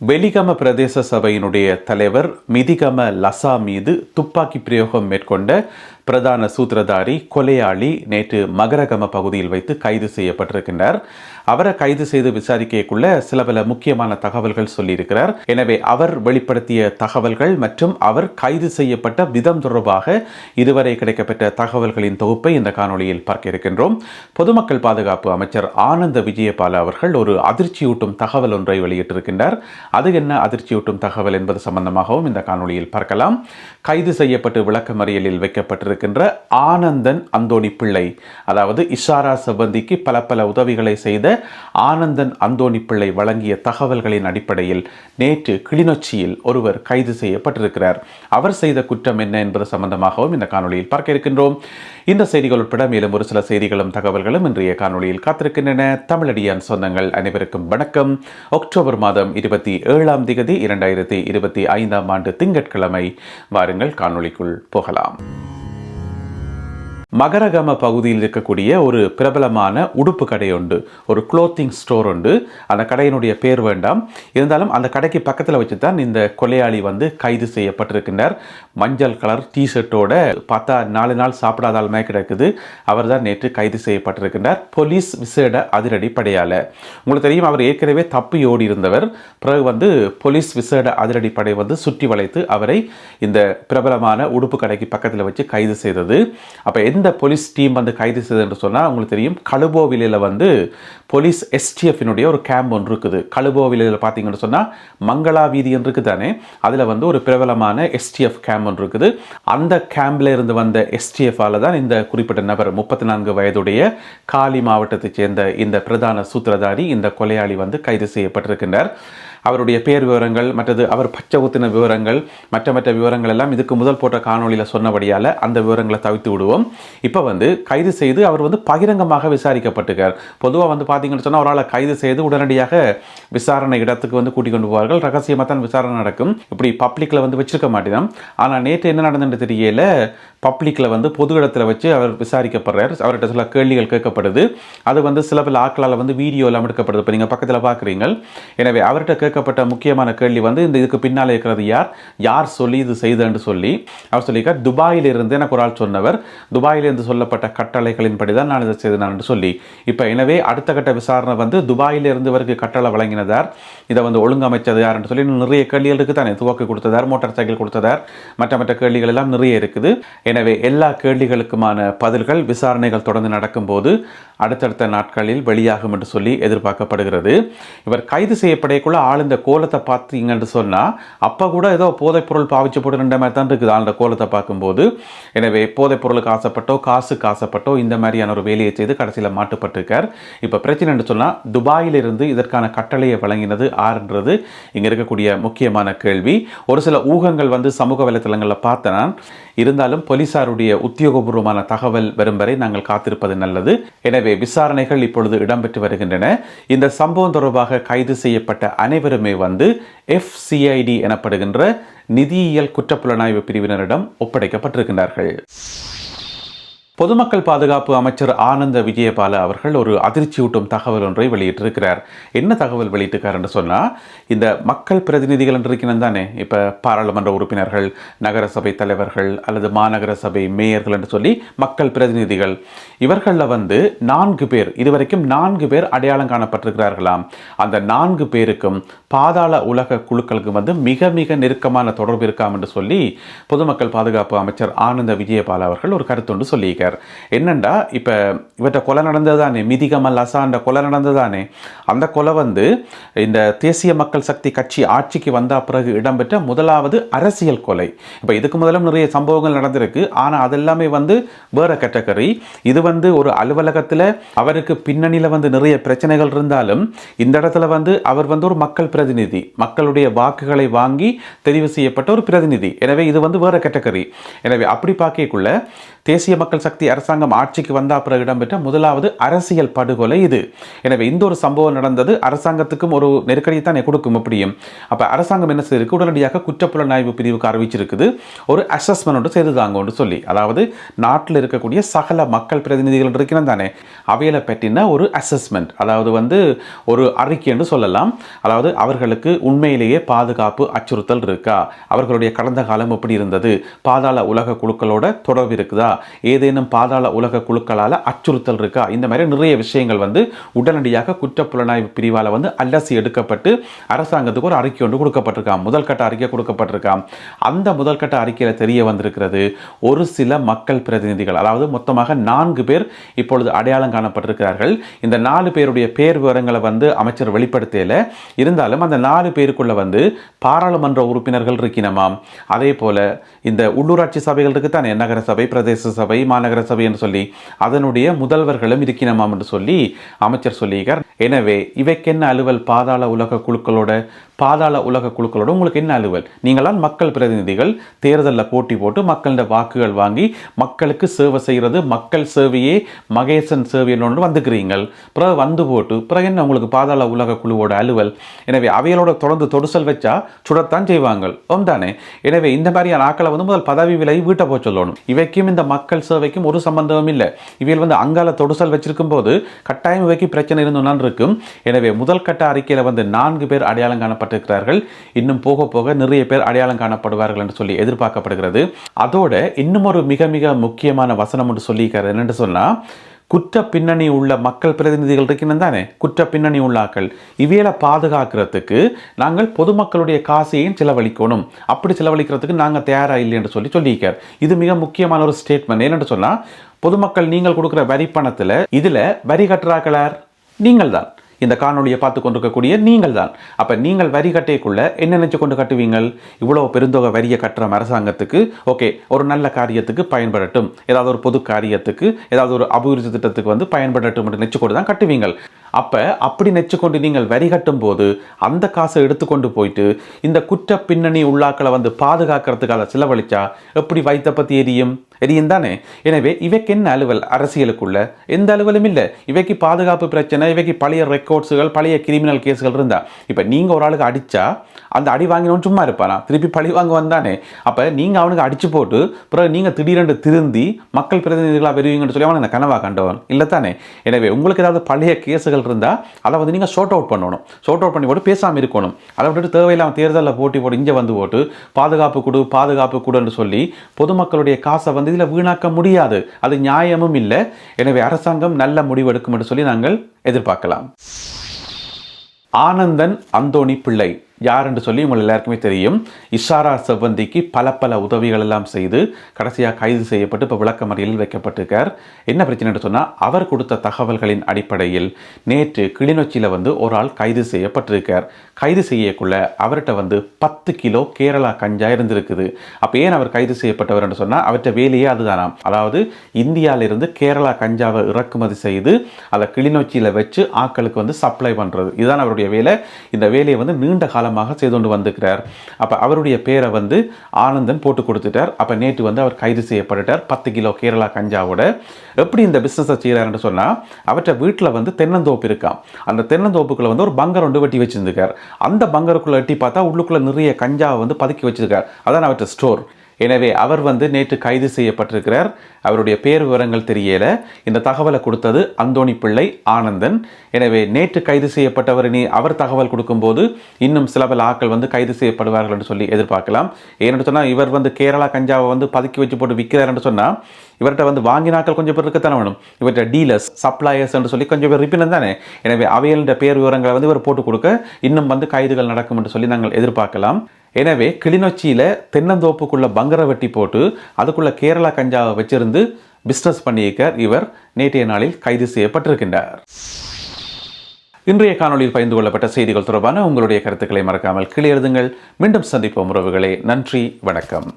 வெலிகம பிரதேச சபையினுடைய தலைவர் மிதிகம லசா மீது துப்பாக்கி பிரயோகம் மேற்கொண்ட பிரதான சூத்திரதாரி கொலையாளி நேற்று மகரகம பகுதியில் வைத்து கைது செய்யப்பட்டிருக்கின்றார். அவரை கைது செய்து விசாரிக்கக்குள்ள சில பல முக்கியமான தகவல்கள் சொல்லியிருக்கிறார். எனவே அவர் வெளிப்படுத்திய தகவல்கள் மற்றும் அவர் கைது செய்யப்பட்ட விதம் தொடர்பாக இதுவரை கிடைக்கப்பட்ட தகவல்களின் தொகுப்பை இந்த காணொளியில் பார்க்க இருக்கின்றோம். பொதுமக்கள் பாதுகாப்பு அமைச்சர் ஆனந்த விஜயபால அவர்கள் ஒரு அதிர்ச்சியூட்டும் தகவல் ஒன்றை வெளியிட்டிருக்கின்றார். அது என்ன அதிர்ச்சியூட்டும் தகவல் என்பது சம்பந்தமாகவும் இந்த காணொளியில் பார்க்கலாம். கைது செய்யப்பட்டு விளக்கமறியலில் வைக்கப்பட்டிருக்கின்ற ஆனந்தன் அந்தோணி பிள்ளை, அதாவது இஷாரா சம்பந்திக்கு பல உதவிகளை செய்த ஆனந்தன் அந்தோணி பிள்ளை வழங்கிய தகவல்களின் அடிப்படையில் நேற்று கிளிநொச்சியில் ஒருவர் கைது செய்யப்பட்டிருக்கிறார். அவர் செய்த குற்றம் என்ன என்பது சம்பந்தமாகவும் இந்த காணொளியில் பார்க்க இருக்கின்றோம். இந்த செய்திகள் உட்பட மேலும் ஒரு சில செய்திகளும் தகவல்களும் இன்றைய காணொளியில் காத்திருக்கின்றன. தமிழடியான் சொந்தங்கள் அனைவருக்கும் வணக்கம். அக்டோபர் மாதம் 27ஆம் தேதி 2025ஆம் ஆண்டு திங்கட்கிழமை. வாருங்கள் காணொளிக்குள் போகலாம். மகரகம பகுதியில் இருக்கக்கூடிய ஒரு பிரபலமான உடுப்பு கடை உண்டு, ஒரு க்ளோத்திங் ஸ்டோர் உண்டு. அந்த கடையினுடைய பேர் வேண்டாம், இருந்தாலும் அந்த கடைக்கு பக்கத்தில் வச்சு தான் இந்த கொலையாளி கைது செய்யப்பட்டிருக்கின்றார். மஞ்சள் கலர் டிஷர்ட்டோட பார்த்தா 4 நாள் சாப்பிடாதாலுமே கிடக்குது. அவர் தான் நேற்று கைது செய்யப்பட்டிருக்கின்றார். போலீஸ் விசேட அதிரடி படையால. உங்களுக்கு தெரியும், அவர் ஏற்கனவே தப்பி ஓடி இருந்தவர். பிறகு போலீஸ் விசேட அதிரடி படை சுற்றி வளைத்து அவரை இந்த பிரபலமான உடுப்பு கடைக்கு பக்கத்தில் வச்சு கைது செய்தது. அப்போ இந்த போலீஸ் டீம் கைது செய்தது என்று சொன்னால் உங்களுக்கு தெரியும், கழுபோவிலையில் போலீஸ் எஸ்டிஎஃபினுடைய ஒரு கேம்ப் ஒன்று இருக்குது. கழுபோவிலையில் பார்த்தீங்கன்னு சொன்னால் மங்களா வீதி என்று இருக்குது தானே, அதில் ஒரு பிரபலமான எஸ்டிஎஃப் கேம்ப் ஒன்று இருக்குது. அந்த கேம்பில் இருந்து வந்த எஸ்டிஎஃபால் தான் இந்த குறிப்பிட்ட நபர் 34 வயதுடைய காலி மாவட்டத்தைச் சேர்ந்த இந்த பிரதான சூத்திரதாரி, இந்த கொலையாளி கைது செய்யப்பட்டிருக்கின்றார். அவருடைய பேர் விவரங்கள், மற்றது அவர் பச்சை ஊத்தின விவரங்கள், மற்ற விவரங்கள் எல்லாம் இதுக்கு முதல் போட்ட காணொலியில் சொன்னபடியால் அந்த விவரங்களை தவிர்த்து விடுவோம். இப்போ கைது செய்து அவர் பகிரங்கமாக விசாரிக்கப்பட்டிருக்கார். பொதுவாக பார்த்தீங்கன்னு சொன்னால் ஒரு ஆளை கைது செய்து உடனடியாக விசாரணை இடத்துக்கு கூட்டிக் கொண்டு போவார்கள். ரகசியமாக தான் விசாரணை நடக்கும். இப்படி பப்ளிக்கில் வச்சிருக்க மாட்டேன். ஆனால் நேற்று என்ன நடந்துன்னு தெரியல, பப்ளிக்கில் பொது இடத்துல வச்சு அவர் விசாரிக்கப்படுறார். அவர்கிட்ட சில கேள்விகள் கேட்கப்படுது. அது சில பல ஆட்களால் வீடியோ எல்லாம் எடுக்கப்படுது. இப்போ நீங்கள் பக்கத்தில் பார்க்குறீங்க. எனவே அவர்கிட்ட கேட்கப்பட்ட முக்கியமான கேள்வி இந்த இதுக்கு பின்னால் இருக்கிறது யார் சொல்லி இது செய்தன்னு சொல்லி அவர் சொல்லியிருக்கார். துபாயிலிருந்து எனக்கு ஒரு ஆள் சொன்னவர், துபாயிலிருந்து சொல்லப்பட்ட கட்டளைகளின்படி தான் நான் இதை செய்தேன் என்று சொல்லி. இப்போ எனவே அடுத்த கட்ட விசாரணை துபாயிலிருந்து வரைக்கு கட்டளை வழங்கினதார், இதை ஒழுங்கமைச்சது யார் என்று சொல்லி நிறைய கேள்விகள் இருக்குது தானே. துவக்கி கொடுத்ததார், மோட்டார் சைக்கிள் கொடுத்ததார், மற்ற கேள்விகள் எல்லாம் நிறைய இருக்குது. எனவே எல்லா கேள்விகளுக்குமான பதில்கள் விசாரணைகள் தொடர்ந்து நடக்கும்போது அடுத்தடுத்த நாட்களில் வெளியாகும் என்று சொல்லி எதிர்பார்க்கப்படுகிறது. இவர் கைது செய்யப்படையக்குள்ள ஆள் இந்த கோலத்தை பார்த்தீங்கன்னு சொன்னால் அப்போ கூட ஏதோ போதைப் பொருள் பாவிச்சு போட்டு ரெண்ட மாதிரி தான் இருக்குது ஆளுடைய கோலத்தை பார்க்கும்போது. எனவே போதைப் பொருளுக்கு ஆசைப்பட்டோ காசுக்கு ஆசைப்பட்டோ இந்த மாதிரியான ஒரு வேலையை செய்து கடைசியில் மாட்டுப்பட்டிருக்கார். இப்போ பிரச்சனைன்னு சொன்னால் துபாயிலிருந்து இதற்கான கட்டளையை வழங்கினது ஆறுன்றது இங்கே இருக்கக்கூடிய முக்கியமான கேள்வி. ஒரு சில ஊகங்கள் சமூக வலைத்தளங்களில் பார்த்தனா, இருந்தாலும் போலீசாருடைய உத்தியோகபூர்வமான தகவல் வரும் வரை நாங்கள் காத்திருப்பது நல்லது. எனவே விசாரணைகள் இப்பொழுது இடம்பெற்று வருகின்றன. இந்த சம்பவம் தொடர்பாக கைது செய்யப்பட்ட அனைவருமே FCID எனப்படுகின்ற நிதியியல் குற்றப்புலனாய்வு பிரிவினரிடம் ஒப்படைக்கப்பட்டிருக்கின்றார்கள். பொதுமக்கள் பாதுகாப்பு அமைச்சர் ஆனந்த விஜயபால அவர்கள் ஒரு அதிர்ச்சியூட்டும் தகவல் ஒன்றை வெளியிட்டிருக்கிறார். என்ன தகவல் வெளியிட்டிருக்கார் என்று சொன்னால், இந்த மக்கள் பிரதிநிதிகள் என்று இருக்கிறது தானே, இப்போ பாராளுமன்ற உறுப்பினர்கள், நகரசபை தலைவர்கள் அல்லது மாநகர சபை மேயர்கள் என்று சொல்லி மக்கள் பிரதிநிதிகள், இவர்களில் 4 பேர், இதுவரைக்கும் 4 பேர் அடையாளம் காணப்பட்டிருக்கிறார்களாம். அந்த 4 பேருக்கும் பாதாள உலக குழுக்களுக்கு மிக மிக நெருக்கமான தொடர்பு இருக்காம் என்று சொல்லி பொதுமக்கள் பாதுகாப்பு அமைச்சர் ஆனந்த விஜயபால அவர்கள் ஒரு கருத்தொன்று சொல்லியிருக்கார். என்னண்டா, இப்ப இவற்றை கொலை நடந்ததுதானே, மிதிகம லசாண்ட கொலை நடந்ததுதானே, அந்த கொலை இந்த தேசிய மக்கள் சக்தி கட்சி ஆட்சிக்கு வந்த பிறகு இடம்பெற்ற முதலாவது அரசியல் கொலை. இப்ப இதுக்கு முதலும் நிறைய சம்பவங்கள் நடந்திருக்கு. ஆனா அதெல்லாமே வேற கேட்டகரி. இது ஒரு அலுவலகத்தில் அவருக்கு பின்னணியில் நிறைய பிரச்சனைகள் இருந்தாலும் இந்த இடத்துல அவர் ஒரு மக்கள் பிரதிநிதி, மக்களுடைய வாக்குகளை வாங்கி தெரிவு செய்யப்பட்ட ஒரு பிரதிநிதி. எனவே இது வேற கேட்டகரி. எனவே அப்படி பார்க்கக்குள்ள தேசிய மக்கள் சக்தி சக்தி அரசாங்கம் ஆட்சிக்கு வந்த பிறகு இடம்பெற்ற முதலாவது அரசியல் படுகொலை இது. எனவே இந்த ஒரு சம்பவம் நடந்தது அரசாங்கத்துக்கும் ஒரு நெருக்கடியை தான் கொடுக்கும். எப்படியும் அப்ப அரசாங்கம் என்ன செய்யிருக்கு, உடனடியாக குற்றப்புலனாய்வு பிரிவுக்கு அறிவிச்சிருக்குது ஒரு அசஸ்மெண்ட் செய்துதாங்க சொல்லி. அதாவது நாட்டில் இருக்கக்கூடிய சகல மக்கள் பிரதிநிதிகள் இருக்கிறான் தானே, அவையில பற்றின ஒரு அசஸ்மெண்ட், அதாவது ஒரு அறிக்கை என்று சொல்லலாம். அதாவது அவர்களுக்கு உண்மையிலேயே பாதுகாப்பு அச்சுறுத்தல் இருக்கா, அவர்களுடைய கடந்த காலம் எப்படி இருந்தது, பாதாள உலக குழுக்களோட தொடர்பு இருக்குதா, ஏதேனும் பாதாள உலக குழுக்களால் அச்சுறுத்தல் இருக்கா, இந்த மாதிரி நிறைய விஷயங்கள் உடனடியாக குற்றப்புலனாய்வு பிரிவால் அலசி எடுக்கப்பட்டு அரசாங்கத்துக்கு ஒரு அறிக்கை ஒன்று கொடுக்கப்பட்டிருக்கான். முதல் கட்ட அறிக்கை கொடுக்கப்பட்டிருக்கான். அந்த முதல் கட்ட அறிக்கையில் தெரிய வந்திருக்கிறது, ஒரு சில மக்கள் பிரதிநிதிகள், அதாவது மொத்தமாக 4 பேர் இப்பொழுது அடையாளம் காணப்பட்டிருக்கிறார்கள். இந்த 4 பேருடைய பேர் விவரங்களை அமைச்சர் வெளிப்படுத்தல, இருந்தாலும் அந்த 4 பேருக்குள்ள பாராளுமன்ற உறுப்பினர்கள் இருக்கணுமாம். அதே போல இந்த உள்ளூராட்சி சபைகள் இருக்குத்தானே, நகர சபை, பிரதேச சபை, மாநகர சபை என்று சொல்லி அதனுடைய முதல்வர்களும் இருக்கணுமாம் என்று சொல்லி அமைச்சர் சொல்லியிருக்கார். எனவே இவைக்கு என்ன அலுவல், பாதாள உலக குழுக்களோட உங்களுக்கு என்ன அலுவல்? நீங்களால் மக்கள் பிரதிநிதிகள் தேர்தலில் போட்டி போட்டு மக்களோட வாக்குகள் வாங்கி மக்களுக்கு சேவை செய்கிறது, மக்கள் சேவையே மகேசன் சேவைன்னு வந்துக்கிறீங்கள். பிறகு போட்டு பிறகு என்ன உங்களுக்கு பாதாள உலக குழுவோட அலுவல்? எனவே அவைகளோட தொடர்ந்து தொடுசல் வச்சா சுடத்தான் செய்வாங்க தானே. எனவே இந்த மாதிரியான ஆக்களை முதல் பதவி விலகி வீட்டை போய் சொல்லணும். இவைக்கும் இந்த மக்கள் சேவைக்கும் ஒரு சம்பந்தமும் இல்லை. இவையில் அங்கால தொடுசல் வச்சிருக்கும் போது கட்டாயம் இவைக்கு பிரச்சனை இருந்தோன்னு இருக்கும். எனவே முதல் கட்ட அறிக்கையில் 4 பேர் அடையாளம் காணப்பட்டிருக்கிறார்கள். இன்னும் போக போக நிறைய பேர் அடையாளம் காணப்படுவார்கள் என்று சொல்லி எதிர்பார்க்கப்படுகிறது. அதோட இன்னும் ஒரு மிக மிக முக்கியமான வசனம் என்று சொல்லியிருக்காரு. என்னென்று சொன்னா, குற்ற பின்னணி உள்ள மக்கள் பிரதிநிதிகள் இருக்கணும் தானே, குற்ற பின்னணி உள்ளாக்கள், இவையில பாதுகாக்கிறதுக்கு நாங்கள் பொதுமக்களுடைய காசையும் செலவழிக்கணும். அப்படி செலவழிக்கிறதுக்கு நாங்கள் தயாராக இல்லை என்று சொல்லியிருக்கார். இது மிக முக்கியமான ஒரு ஸ்டேட்மெண்ட். என்னென்று சொன்னால், பொதுமக்கள் நீங்கள் கொடுக்குற வரி பணத்தில் இதில் வரி கட்டுறாக்களார் நீங்கள் தான், இந்த காணொலியை பார்த்து கொண்டிருக்கக்கூடிய நீங்கள் தான். அப்போ நீங்கள் வரி கட்டைக்குள்ள என்ன நினைச்சு கொண்டு கட்டுவீங்கள்? இவ்வளோ பெருந்தொகை வரியை கட்டுற அரசாங்கத்துக்கு ஓகே ஒரு நல்ல காரியத்துக்கு பயன்படட்டும், ஏதாவது ஒரு பொது காரியத்துக்கு, ஏதாவது ஒரு அபிவிருத்தி திட்டத்துக்கு பயன்படட்டும் என்று நினைச்சு கொண்டு தான் கட்டுவீங்கள். அப்போ அப்படி நெச்சுக்கொண்டு நீங்கள் வரி கட்டும் போது அந்த காசை எடுத்துக்கொண்டு போயிட்டு இந்த குற்ற பின்னணி உள்ளாக்களை பாதுகாக்கிறதுக்காக செலவழிச்சா எப்படி வைத்த பற்றி எரியும் தானே. எனவே இவைக்கு என்ன அலுவல்? அரசியலுக்குள்ள எந்த அலுவலும் இல்லை. இவைக்கு பாதுகாப்பு பிரச்சனை, இவைக்கு பழைய ரெக்கார்ட்ஸுகள், பழைய கிரிமினல் கேஸுகள் இருந்தா, இப்போ நீங்கள் ஒரு ஆளுக்கு அடித்தா அந்த அடி வாங்கினவன் சும்மா இருப்பானா? திருப்பி பழி வாங்க வந்தானே. அப்போ நீங்கள் அவனுக்கு அடிச்சு போட்டு பிறகு நீங்கள் திடீரென்று திருந்தி மக்கள் பிரதிநிதிகளாக வருவீங்கன்னு சொல்லி அவன் கனவா கண்டவன் இல்லை தானே. எனவே உங்களுக்கு ஏதாவது பழைய கேஸுகள் இருந்தால் அதை நீங்கள் ஷார்ட் அவுட் பண்ணணும். ஷார்ட் அவுட் பண்ணி போட்டு பேசாமல் இருக்கணும். அதை விட்டுட்டு தேவையில்லாமல் தேர்தலில் போட்டி போட்டு இங்கே போட்டு பாதுகாப்பு கொடுன்னு சொல்லி பொதுமக்களுடைய காசை இதில் வீணாக்க முடியாது. அது நியாயமும் இல்லை. எனவே அரசாங்கம் நல்ல முடிவு எடுக்கும் என்று சொல்லி நாங்கள் எதிர்பார்க்கலாம். ஆனந்தன் அந்தோணி பிள்ளை யார் என்று சொல்லி உங்கள் எல்லாருக்குமே தெரியும். இஷாரா செவ்வந்திக்கு பல உதவிகள் எல்லாம் செய்து கடைசியாக கைது செய்யப்பட்டு இப்போ விளக்கமறியலில் வைக்கப்பட்டிருக்கார். என்ன பிரச்சனை என்று சொன்னால், அவர் கொடுத்த தகவல்களின் அடிப்படையில் நேற்று கிளிநொச்சியில் ஒரு ஆள் கைது செய்யப்பட்டிருக்கார். கைது செய்யக்குள்ள அவர்கிட்ட 10 கிலோ கேரளா கஞ்சா இருந்திருக்குது. அப்போ ஏன் அவர் கைது செய்யப்பட்டவர் என்று சொன்னால், அவர்கிட்ட வேலையே அதுதானாம். அதாவது இந்தியாவிலிருந்து கேரளா கஞ்சாவை இறக்குமதி செய்து அதை கிளிநொச்சியில் வச்சு ஆட்களுக்கு சப்ளை பண்ணுறது, இதுதான் அவருடைய வேலை. இந்த வேலையை நீண்ட காலம் செய்து கொண்டு வந்திருக்கிறார். அப்ப அவருடைய பேரை ஆனந்தன் போட்டு கொடுத்துட்டார். அப்ப நேற்று அவர் கைது செய்யப்பட்டார் 10 கிலோ கேரளா கஞ்சாவோட. எப்படி இந்த பிசினஸ் செய்யறாருன்னு சொன்னா, அவற்றை வீட்டில் தென்னந்தோப்பு இருக்காம். அந்த தென்னந்தோப்புக்குள்ள ஒரு பங்கர் ஒன்று வெட்டி வச்சிருந்திருக்கார். அந்த பங்கருக்குள்ள எட்டி பார்த்தா உள்ளுக்குள்ள நிறைய கஞ்சாவை பதுக்கி வச்சிருக்கார். அதான் அவற்றை ஸ்டோர். எனவே அவர் நேற்று கைது செய்யப்பட்டிருக்கிறார். அவருடைய பேர் விவரங்கள் தெரியல. இந்த தகவலை கொடுத்தது அந்தோணி பிள்ளை ஆனந்தன். எனவே நேற்று கைது செய்யப்பட்டவர் அவர் தகவல் கொடுக்கும்போது இன்னும் சில பல ஆட்கள் கைது செய்யப்படுவார்கள் என்று சொல்லி எதிர்பார்க்கலாம். ஏன்னு சொன்னால், இவர் கேரளா கஞ்சாவை பதுக்கி வச்சு போட்டு விற்கிறார் என்று சொன்னால், இவர்கிட்ட வாங்கினாக்கள் கொஞ்சம் பேர் இருக்கத்தானே வேணும். இவர்கிட்ட டீலர்ஸ், சப்ளையர்ஸ் என்று சொல்லி கொஞ்சம் பேர் இருப்பினும் தானே. எனவே அவைகளின் பேர் விவரங்களை இவர் போட்டு கொடுக்க இன்னும் கைதுகள் நடக்கும் என்று சொல்லி நாங்கள் எதிர்பார்க்கலாம். எனவே கிளிநொச்சியில் தென்னந்தோப்புக்குள்ள பங்கரை வெட்டி போட்டு அதுக்குள்ள கேரளா கஞ்சாவை வச்சிருந்து பிஸ்னஸ் பண்ணியிருக்கார் இவர். நேற்றைய நாளில் கைது செய்யப்பட்டிருக்கின்றார். இன்றைய காணொலியில் பகிர்ந்து கொள்ளப்பட்ட செய்திகள் தொடர்பான உங்களுடைய கருத்துக்களை மறக்காமல் கீழே எழுதுங்கள். மீண்டும் சந்திப்போம் உறவுகளே. நன்றி, வணக்கம்.